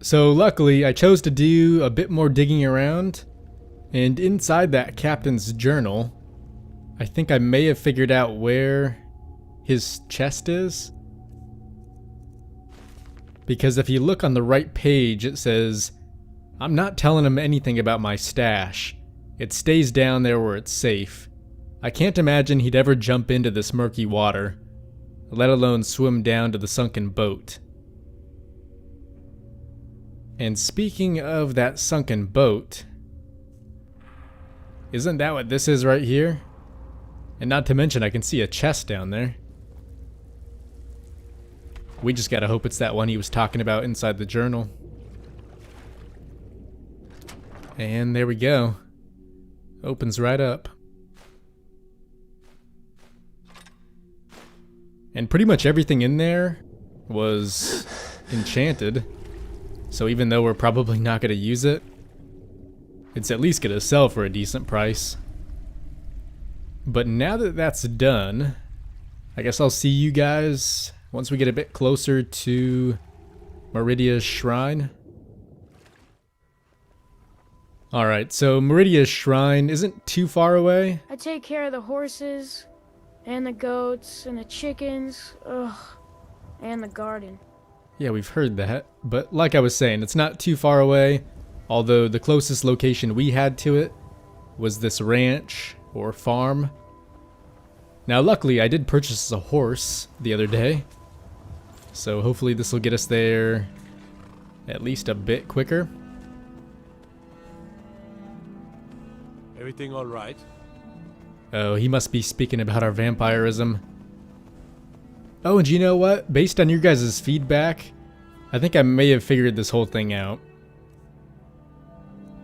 So luckily, I chose to do a bit more digging around, and inside that captain's journal, I think I may have figured out where his chest is. Because if you look on the right page, it says, "I'm not telling him anything about my stash. It stays down there where it's safe. I can't imagine he'd ever jump into this murky water, let alone swim down to the sunken boat." And speaking of that sunken boat, isn't that what this is right here? And not to mention, I can see a chest down there. We just gotta hope it's that one he was talking about inside the journal. And there we go. Opens right up. And pretty much everything in there was enchanted. So even though we're probably not gonna use it, it's at least gonna sell for a decent price. But now that that's done, I guess I'll see you guys once we get a bit closer to Meridia Shrine. Alright, so Meridia Shrine isn't too far away. I take care of the horses, and the goats, and the chickens, and the garden. Yeah, we've heard that. But like I was saying, it's not too far away. Although the closest location we had to it was this ranch or farm. Now luckily I did purchase a horse the other day. So hopefully this will get us there at least a bit quicker. Everything all right? Oh, he must be speaking about our vampirism. Oh, and you know what? Based on your guys' feedback, I think I may have figured this whole thing out.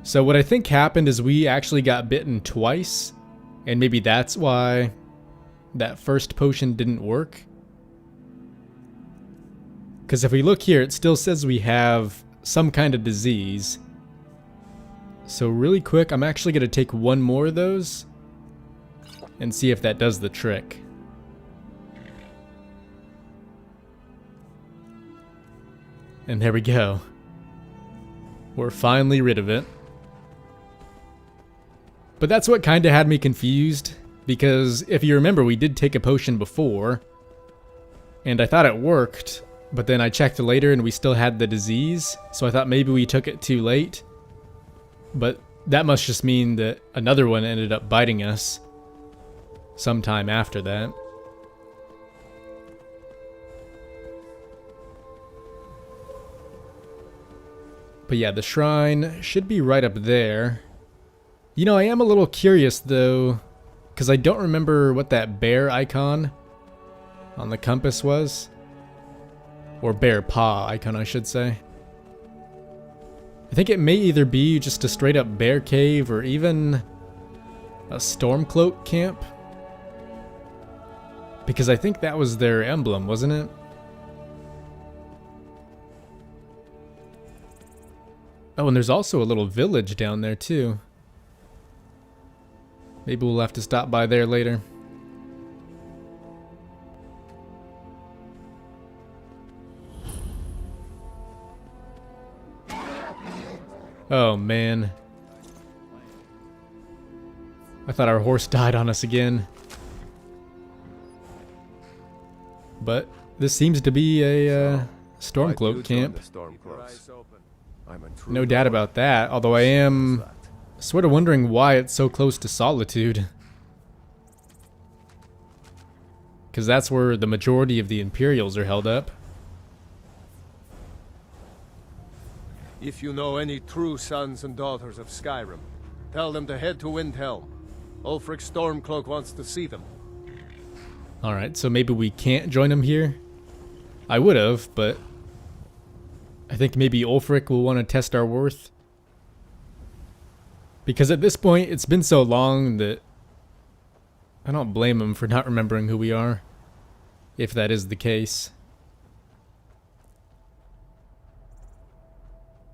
So what I think happened is we actually got bitten twice, and maybe that's why that first potion didn't work. Because if we look here, it still says we have some kind of disease. So really quick, I'm actually going to take one more of those and see if that does the trick. And there we go. We're finally rid of it. But that's what kind of had me confused, because if you remember, we did take a potion before, and I thought it worked, but then I checked later and we still had the disease, so I thought maybe we took it too late. But that must just mean that another one ended up biting us sometime after that. But yeah, the shrine should be right up there. You know, I am a little curious though, because I don't remember what that bear icon on the compass was. Or bear paw icon, I should say. I think it may either be just a straight up bear cave or even a Stormcloak camp. Because I think that was their emblem, wasn't it? Oh, and there's also a little village down there too. Maybe we'll have to stop by there later. Oh man. I thought our horse died on us again. But this seems to be a Stormcloak camp. No doubt about that, although I am sort of wondering why it's so close to Solitude. Because that's where the majority of the Imperials are held up. If you know any true sons and daughters of Skyrim, tell them to head to Windhelm. Ulfric Stormcloak wants to see them. Alright, so maybe we can't join him here? I would have, but I think maybe Ulfric will want to test our worth. Because at this point, it's been so long that I don't blame him for not remembering who we are, if that is the case.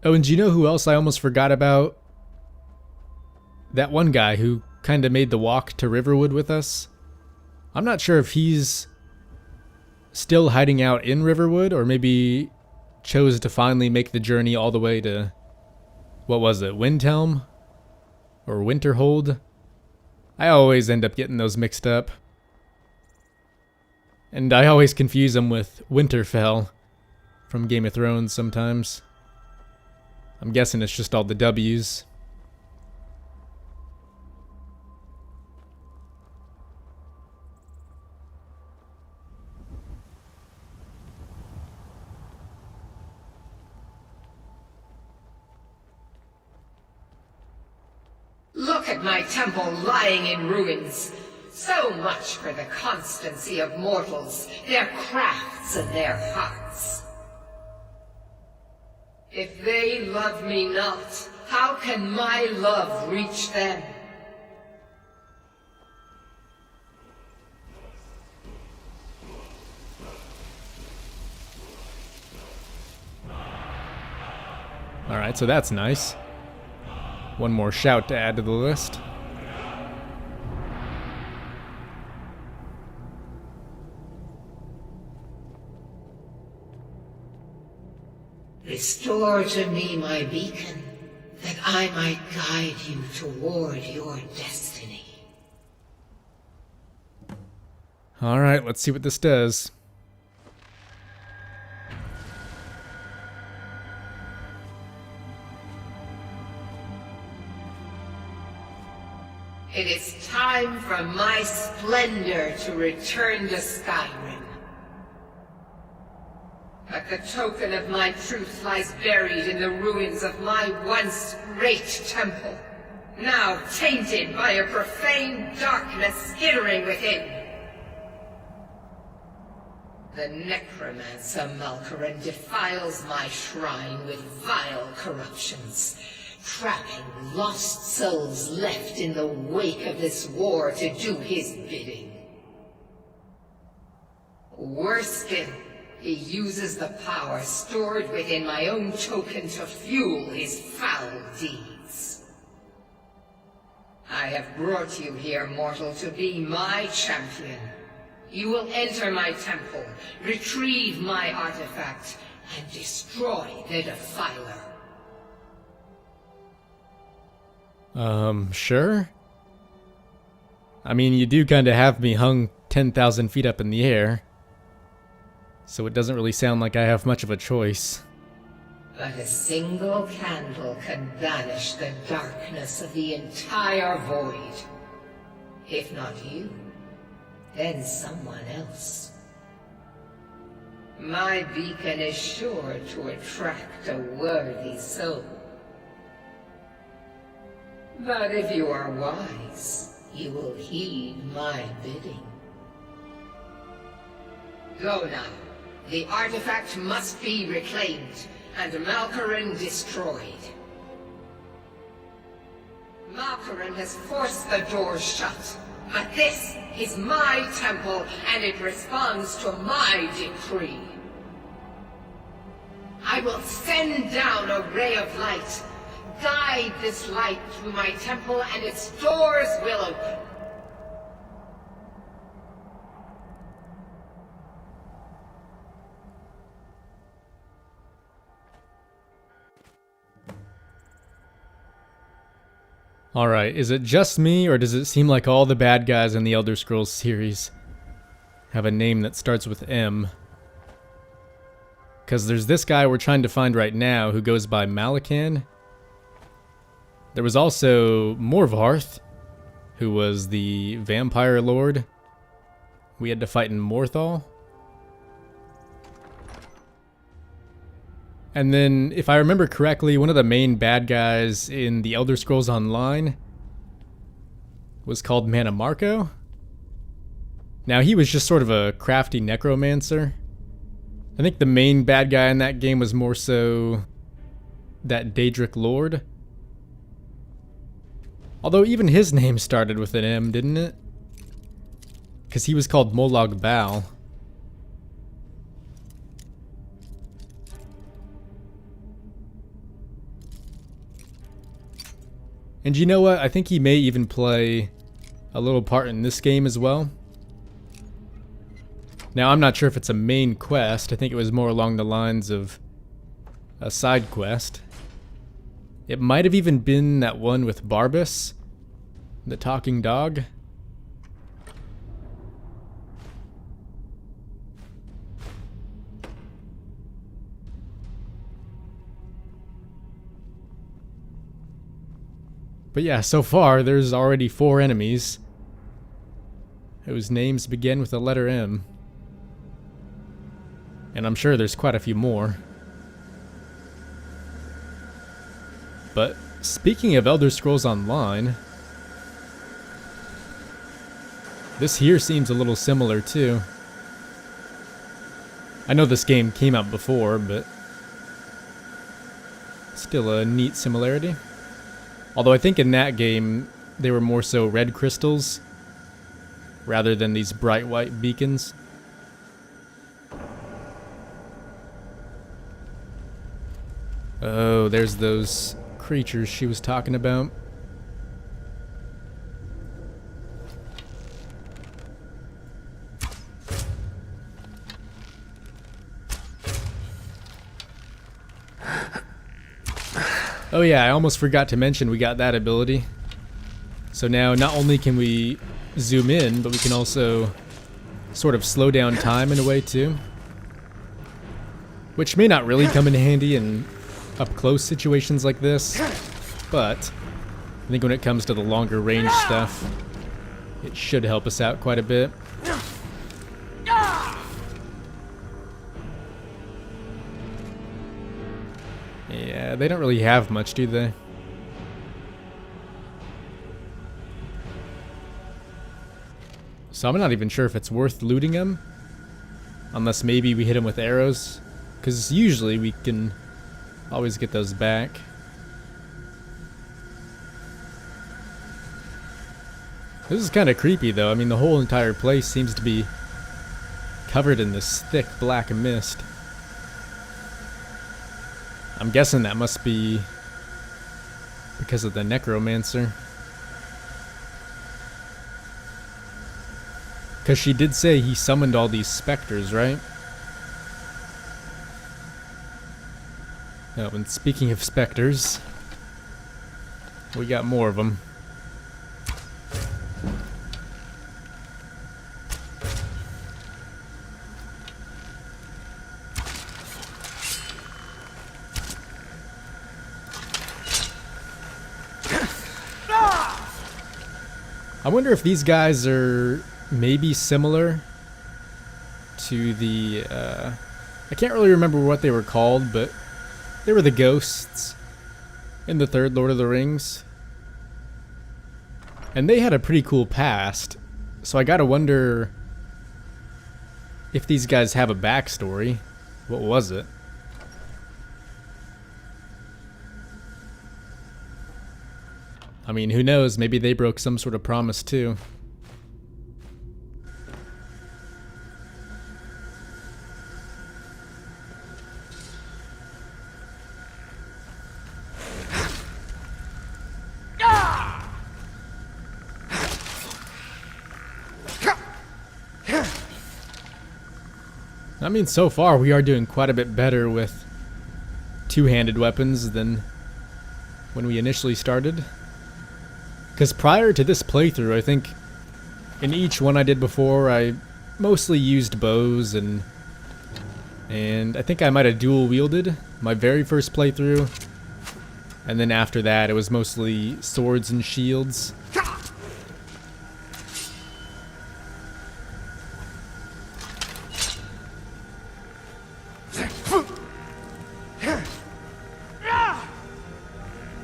Oh, and do you know who else I almost forgot about? That one guy who kind of made the walk to Riverwood with us. I'm not sure if he's still hiding out in Riverwood or maybe chose to finally make the journey all the way to, what was it, Windhelm? Or Winterhold? I always end up getting those mixed up. And I always confuse them with Winterfell from Game of Thrones sometimes. I'm guessing it's just all the W's. Look at my temple lying in ruins. So much for the constancy of mortals, their crafts and their hearts. If they love me not, how can my love reach them? Alright, so that's nice. One more shout to add to the list. Restore to me my beacon, that I might guide you toward your destiny. Alright, let's see what this does. It is time for my splendor to return to Skyrim. But the token of my truth lies buried in the ruins of my once great temple, now tainted by a profane darkness skittering within. The Necromancer Malkaran defiles my shrine with vile corruptions, trapping lost souls left in the wake of this war to do his bidding. Worse still, he uses the power stored within my own token to fuel his foul deeds. I have brought you here, mortal, to be my champion. You will enter my temple, retrieve my artifact, and destroy the Defiler. Sure? I mean, you do kind of have me hung 10,000 feet up in the air, so it doesn't really sound like I have much of a choice. But a single candle can banish the darkness of the entire void. If not you, then someone else. My beacon is sure to attract a worthy soul. But if you are wise, you will heed my bidding. Go now. The artifact must be reclaimed, and Malkaran destroyed. Malkaran has forced the doors shut, but this is my temple, and it responds to my decree. I will send down a ray of light. Guide this light through my temple, and its doors will open. Alright, is it just me, or does it seem like all the bad guys in the Elder Scrolls series have a name that starts with M? Because there's this guy we're trying to find right now who goes by Malakan. There was also Morvarth, who was the vampire lord we had to fight in Morthal. And then, if I remember correctly, one of the main bad guys in the Elder Scrolls Online was called Manamarco. Now, he was just sort of a crafty necromancer. I think the main bad guy in that game was more so that Daedric Lord. Although even his name started with an M, didn't it? Because he was called Molag Bal. And you know what? I think he may even play a little part in this game as well. Now, I'm not sure if it's a main quest. I think it was more along the lines of a side quest. It might have even been that one with Barbas, the talking dog. But yeah, so far there's already 4 enemies whose names begin with the letter M. And I'm sure there's quite a few more. But speaking of Elder Scrolls Online, this here seems a little similar too. I know this game came out before, but still a neat similarity. Although I think in that game, they were more so red crystals, rather than these bright white beacons. Oh, there's those creatures she was talking about. Oh yeah, I almost forgot to mention we got that ability. So now not only can we zoom in, but we can also sort of slow down time in a way too. Which may not really come in handy in up close situations like this, but I think when it comes to the longer range stuff, it should help us out quite a bit. Yeah, they don't really have much, do they? So I'm not even sure if it's worth looting them, unless maybe we hit them with arrows, because usually we can always get those back. This is kind of creepy though. I mean, the whole entire place seems to be covered in this thick black mist. I'm guessing that must be because of the Necromancer. Because she did say he summoned all these specters, right? Oh, and speaking of specters, we got more of them. I wonder if these guys are maybe similar to the, I can't really remember what they were called, but they were the ghosts in the third Lord of the Rings. And they had a pretty cool past, so I gotta wonder if these guys have a backstory. What was it? I mean, who knows? Maybe they broke some sort of promise too. I mean, so far we are doing quite a bit better with two-handed weapons than when we initially started. Because prior to this playthrough, I think in each one I did before, I mostly used bows and I think I might have dual wielded my very first playthrough. And then after that, it was mostly swords and shields.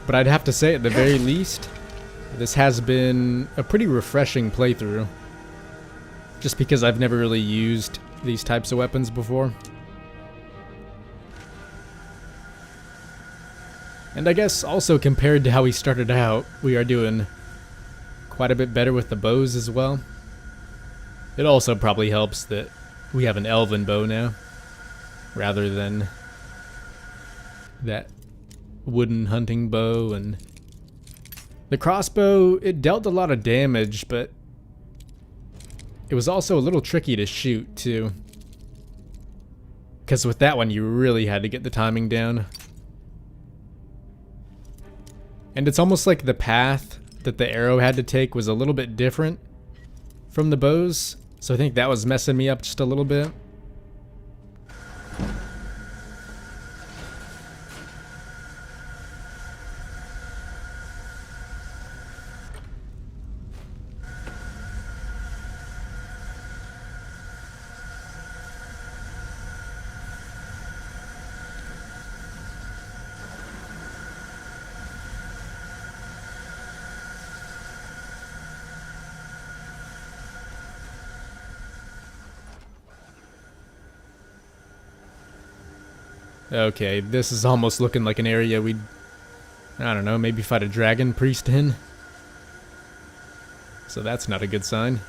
But I'd have to say, at the very least, this has been a pretty refreshing playthrough. Just because I've never really used these types of weapons before. And I guess also compared to how we started out, we are doing quite a bit better with the bows as well. It also probably helps that we have an elven bow now, rather than that wooden hunting bow. And the crossbow, it dealt a lot of damage, but it was also a little tricky to shoot too, because with that one you really had to get the timing down. And it's almost like the path that the arrow had to take was a little bit different from the bows. So I think that was messing me up just a little bit. Okay, this is almost looking like an area we'd, I don't know, maybe fight a dragon priest in. So that's not a good sign.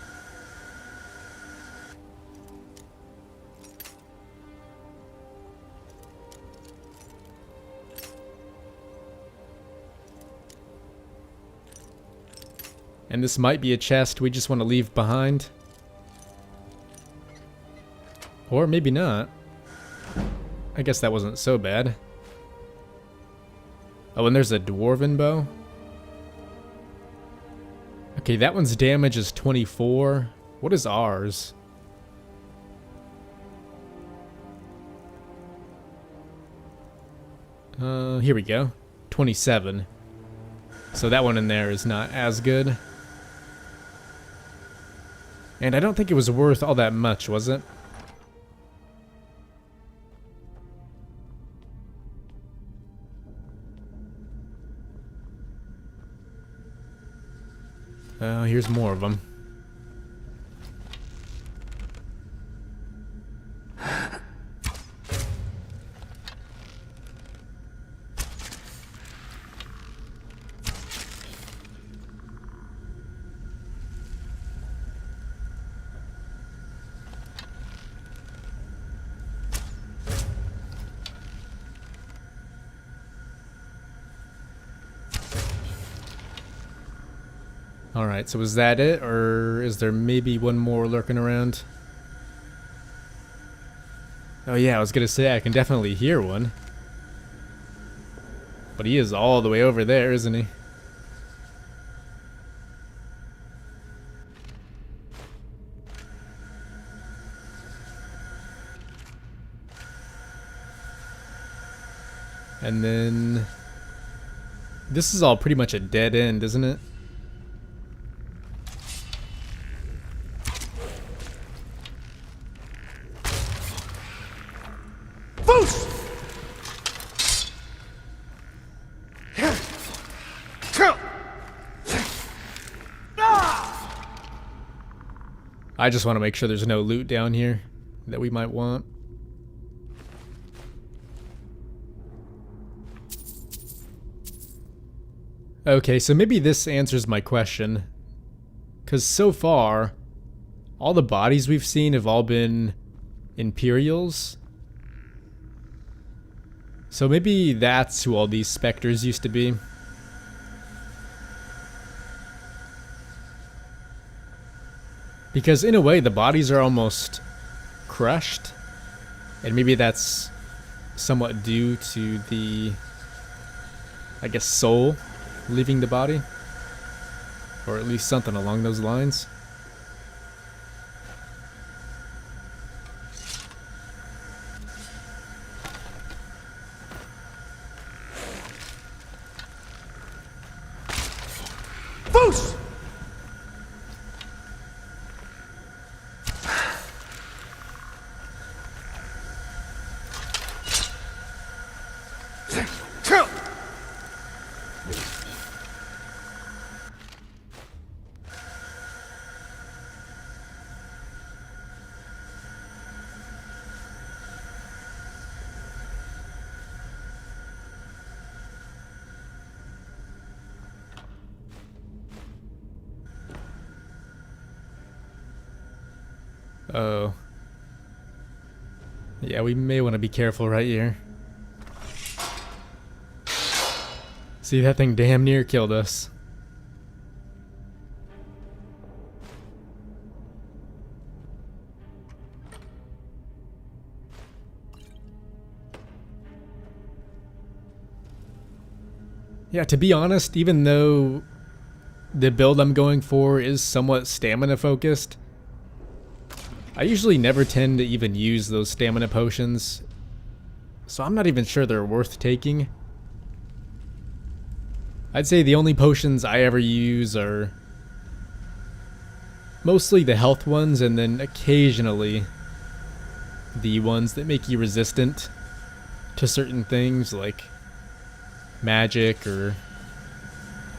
And this might be a chest we just want to leave behind. Or maybe not. I guess that wasn't so bad. Oh, and there's a dwarven bow. Okay, that one's damage is 24. What is ours? Here we go. 27. So that one in there is not as good. And I don't think it was worth all that much, was it? Here's more of them. Alright, so is that it, or is there maybe one more lurking around? Oh yeah, I was gonna say I can definitely hear one. But he is all the way over there, isn't he? And then... this is all pretty much a dead end, isn't it? I just want to make sure there's no loot down here that we might want. Okay, so maybe this answers my question. Because so far, all the bodies we've seen have all been Imperials. So maybe that's who all these specters used to be. Because in a way, the bodies are almost crushed. And maybe that's somewhat due to the, I guess, soul leaving the body. Or at least something along those lines. Foos! Oh. Yeah, we may want to be careful right here. See, that thing damn near killed us. Yeah, to be honest, even though the build I'm going for is somewhat stamina focused, I usually never tend to even use those stamina potions, so I'm not even sure they're worth taking. I'd say the only potions I ever use are mostly the health ones, and then occasionally the ones that make you resistant to certain things like magic, or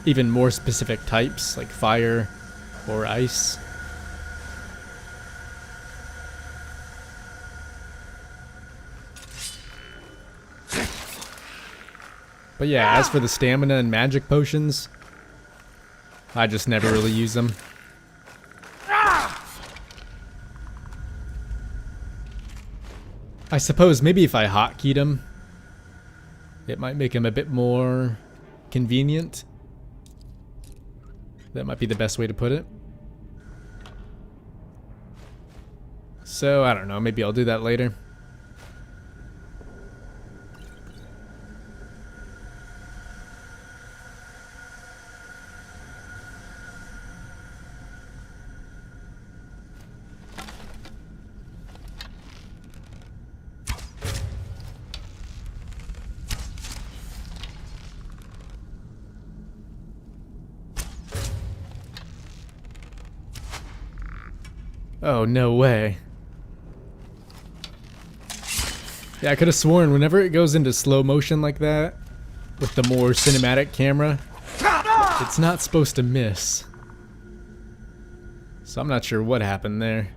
even more specific types like fire or ice. But yeah, as for the stamina and magic potions, I just never really use them. I suppose maybe if I hotkeyed them, it might make them a bit more convenient. That might be the best way to put it. So, I don't know, maybe I'll do that later. Oh, no way. Yeah, I could have sworn whenever it goes into slow motion like that, with the more cinematic camera, it's not supposed to miss. So I'm not sure what happened there.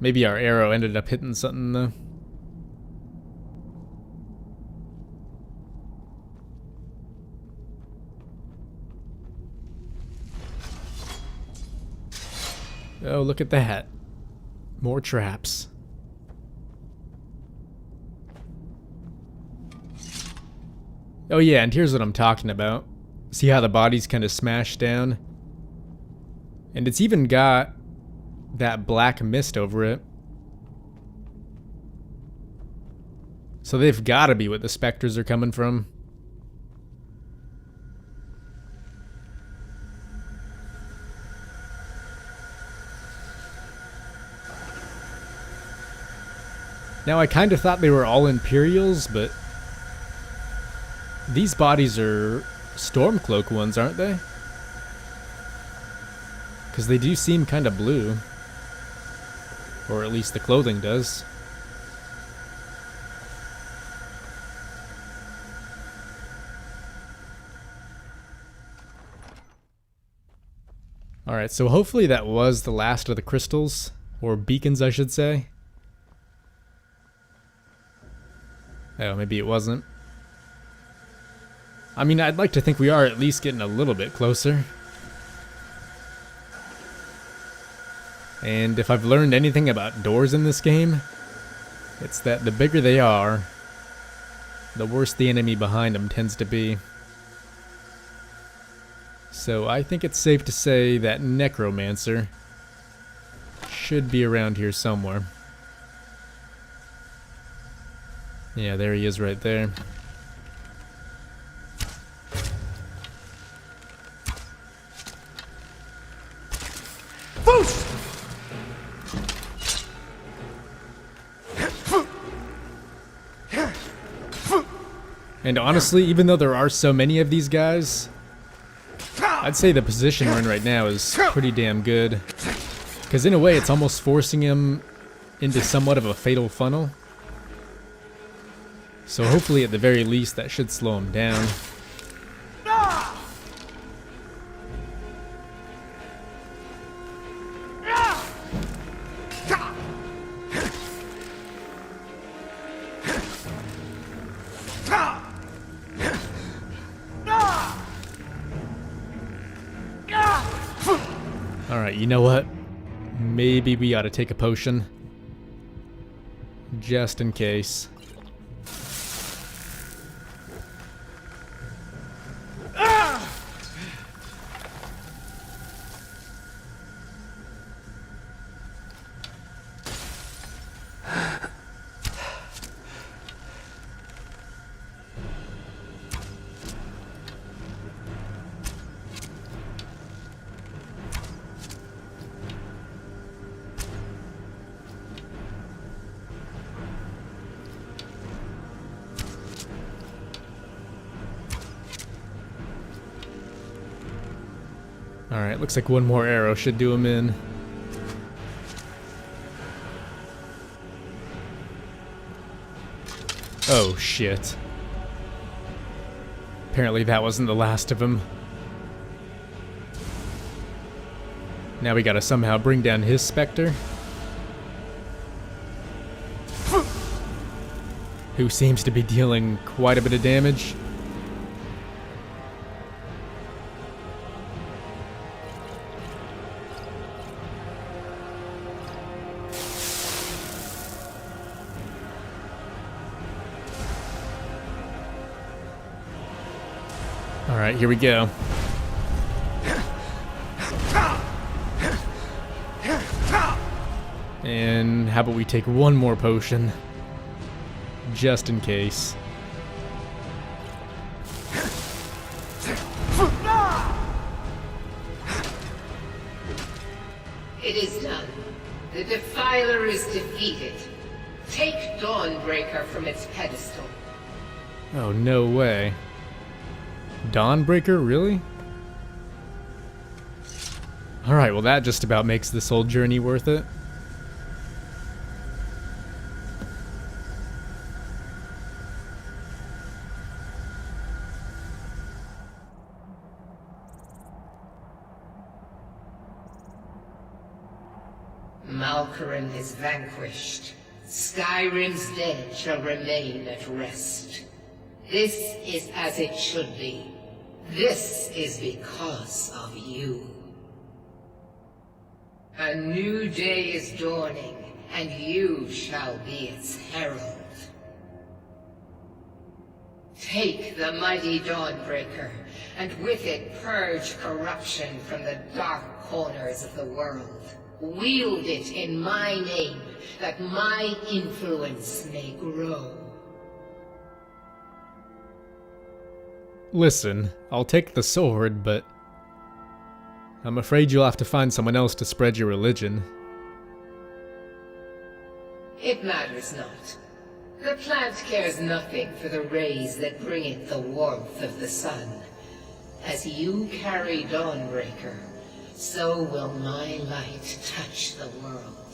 Maybe our arrow ended up hitting something though. Oh, look at that. More traps. Oh yeah, and here's what I'm talking about. See how the body's kind of smashed down? And it's even got that black mist over it. So they've got to be what the specters are coming from. Now, I kind of thought they were all Imperials, but these bodies are Stormcloak ones, aren't they? Because they do seem kind of blue. Or at least the clothing does. Alright, so hopefully that was the last of the crystals. Or beacons, I should say. Oh, maybe it wasn't. I mean, I'd like to think we are at least getting a little bit closer. And if I've learned anything about doors in this game, it's that the bigger they are, the worse the enemy behind them tends to be. So I think it's safe to say that Necromancer should be around here somewhere. Yeah, there he is right there. And honestly, even though there are so many of these guys, I'd say the position we're in right now is pretty damn good. Because in a way, it's almost forcing him into somewhat of a fatal funnel. So hopefully at the very least that should slow him down. Alright, you know what? Maybe we ought to take a potion. Just in case. Alright, looks like one more arrow should do him in. Oh shit. Apparently that wasn't the last of them. Now we gotta somehow bring down his specter. Who seems to be dealing quite a bit of damage. Alright, here we go. And how about we take one more potion? Just in case. It is done. The Defiler is defeated. Take Dawnbreaker from its pedestal. Oh, no way. Dawnbreaker, really? Alright, well that just about makes this whole journey worth it. Malkoran is vanquished. Skyrim's dead shall remain at rest. This is as it should be. This is because of you. A new day is dawning, and you shall be its herald. Take the mighty Dawnbreaker, and with it purge corruption from the dark corners of the world. Wield it in my name, that my influence may grow. Listen, I'll take the sword, but I'm afraid you'll have to find someone else to spread your religion. It matters not. The plant cares nothing for the rays that bring it the warmth of the sun. As you carry Dawnbreaker, so will my light touch the world.